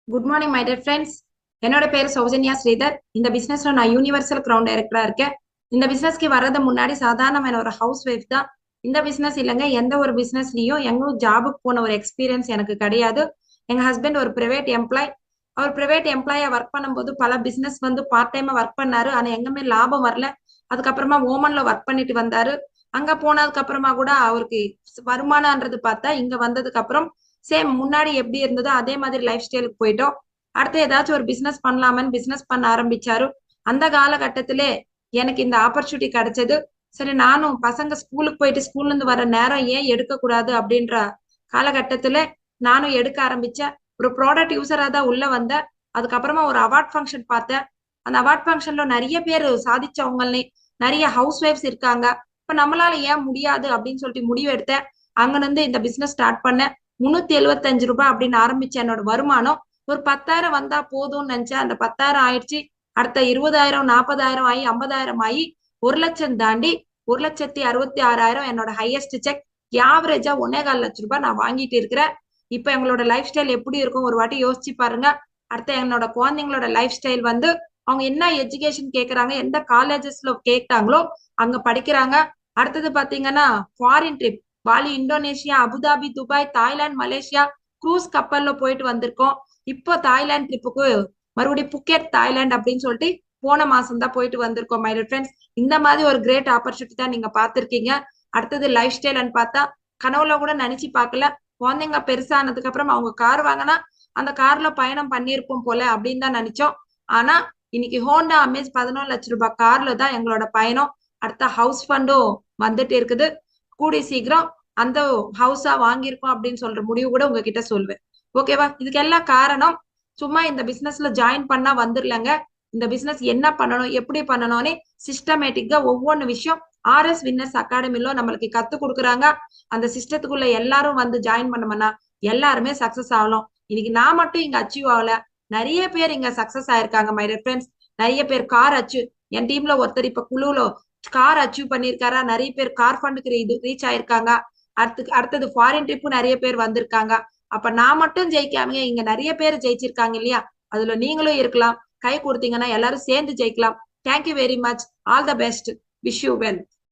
Good morning my dear friends. என்னோட பேர் சௌஜன்யா ஸ்ரீதர். இந்த பிசினஸ்ல நான் யூனிவர்சல் கிரவுண்ட் டைரக்டரா இருக்கேன். இந்த பிசினஸ்க்கு வர்றது முன்னாடி சாதாரணமான ஒரு ஹவுஸ் ஒய்ஃப் தான். இந்த பிசினஸ் இல்லைங்க, எந்த ஒரு பிசினஸ்லயும் எங்கும் ஜாபுக்கு போன ஒரு எக்ஸ்பீரியன்ஸ் எனக்கு கிடையாது. எங்க ஹஸ்பண்ட் ஒரு பிரைவேட் எம்ப்ளாய். அவர் பிரைவேட் எம்ப்ளாயா ஒர்க் பண்ணும்போது பல பிசினஸ் பார்ட் டைமா ஒர்க் பண்ணாரு. ஆனா எங்குமே லாபம் வரல. அதுக்கப்புறமா ஓமன்ல ஒர்க் பண்ணிட்டு வந்தாரு. அங்க போனதுக்கு அப்புறமா கூட அவருக்கு வருமானம்ன்றது பார்த்தா இங்க வந்ததுக்கு அப்புறம் சேம் முன்னாடி எப்படி இருந்ததோ அதே மாதிரி லைஃப் ஸ்டைலுக்கு போயிட்டோம். அடுத்து ஏதாச்சும் ஒரு பிசினஸ் பண்ணலாமன்னு பிசினஸ் பண்ண ஆரம்பிச்சாரு. அந்த காலகட்டத்திலே எனக்கு இந்த ஆப்பர்ச்சுனிட்டி கிடைச்சது. சரி, நானும் பசங்க ஸ்கூலுக்கு போயிட்டு ஸ்கூல்ல இருந்து வர நேரம் ஏன் எடுக்க கூடாது அப்படின்ற காலகட்டத்துல நானும் எடுக்க ஆரம்பிச்சேன். ஒரு ப்ராடக்ட் யூசரா தான் உள்ள வந்தேன். அதுக்கப்புறமா ஒரு அவார்ட் ஃபங்க்ஷன் பார்த்தேன். அந்த அவார்ட் ஃபங்க்ஷன்ல நிறைய பேர் சாதிச்சவங்களே நிறைய ஹவுஸ் ஒய்ஃப்ஸ் இருக்காங்க. இப்ப நம்மளால ஏன் முடியாது அப்படின்னு சொல்லிட்டு முடிவு எடுத்தேன். அங்க இருந்து இந்த பிசினஸ் ஸ்டார்ட் பண்ணேன். 375 ரூபாய் அப்படின்னு ஆரம்பிச்ச என்னோட வருமானம் ஒரு 10,000 வந்தா போதும்னு நினைச்சேன். அந்த 10,000 ஆயிடுச்சு. அடுத்த 20,000 40,000 ஆகி 50,000 ஆகி 1,00,000 தாண்டி 1,66,000 என்னோட ஹையஸ்ட் செக். ஆவரேஜா 1,400,000 நான் வாங்கிட்டு இருக்கிறேன். இப்ப எங்களோட லைஃப் ஸ்டைல் எப்படி இருக்கும் ஒரு வாட்டி யோசிச்சு பாருங்க. அடுத்த என்னோட குழந்தைங்களோட லைஃப் ஸ்டைல் அவங்க என்ன எஜுகேஷன் கேக்குறாங்க, எந்த காலேஜஸ்ல கேட்டாங்களோ அங்க படிக்கிறாங்க. அடுத்தது பாத்தீங்கன்னா foreign trip, Bali, Indonesia, Abu Dhabi, Dubai, Thailand, Malaysia cruise கப்பல்ல போயிட்டு வந்திருக்கோம். இப்போ தாய்லாந்து ட்ரிப்புக்கு மறுபடியும் புக்கெட் தாய்லாந்து அப்படின்னு சொல்லிட்டு போன மாசம் தான் போயிட்டு வந்திருக்கோம் மை ஃப்ரெண்ட்ஸ். இந்த மாதிரி ஒரு கிரேட் ஆப்பர்ச்சுனிட்டி தான் நீங்க பாத்திருக்கீங்க. அடுத்தது லைஃப் ஸ்டைல்னு பார்த்தா கனவுல கூட நினைச்சு பார்க்கல. குழந்தைங்க பெருசானதுக்கு அப்புறம் அவங்க கார் வாங்கினா அந்த கார்ல பயணம் பண்ணிருப்போம் போல அப்படின்னு தான் நினைச்சோம். ஆனா இன்னைக்கு ஹோண்டா அமேஸ் 11,00,000 கார்ல தான் எங்களோட பயணம். அடுத்த ஹவுஸ் ஃபண்டும் வந்துட்டு இருக்குது. கூடி சீக்கிரம் அந்த ஹவுஸா வாங்கியிருக்கோம் அப்படின்னு சொல்ற முடிவு கூட உங்ககிட்ட சொல்வேன். ஓகேவா? இதுக்கெல்லாம் காரணம் சும்மா இந்த பிசினஸ்ல ஜாயின் பண்ணா வந்துடலங்க. இந்த பிசினஸ் என்ன பண்ணணும், எப்படி பண்ணணும்னு சிஸ்டமேட்டிக்கா ஒவ்வொன்று விஷயம் ஆர்எஸ் வின்னர்ஸ் அகாடமில நம்மளுக்கு கத்து கொடுக்குறாங்க. அந்த சிஸ்டத்துக்குள்ள எல்லாரும் ஜாயின் பண்ணோம்னா எல்லாருமே சக்சஸ் ஆகலாம். இன்னைக்கு நான் மட்டும் இங்க அச்சீவ் ஆகல, நிறைய பேர் இங்க சக்சஸ் ஆயிருக்காங்க மை ஃப்ரெண்ட்ஸ். நிறைய பேர் கார் அச்சீவ், என் டீம்ல ஒருத்தர் இப்ப குழுவுல கார் அச்சீவ் பண்ணிருக்காரா. நிறைய பேர் கார் ஃபண்டுக்கு இது ரீச் ஆயிருக்காங்க. அடுத்தது ஃபாரின் ட்ரிப்பும் நிறைய பேர் வந்திருக்காங்க. அப்ப நான் மட்டும் ஜெயிக்காம இங்க நிறைய பேர் ஜெயிச்சிருக்காங்க இல்லையா? அதுல நீங்களும் இருக்கலாம். கை கொடுத்தீங்கன்னா எல்லாரும் சேர்ந்து ஜெயிக்கலாம். Thank you very much. All the best. Wish you well.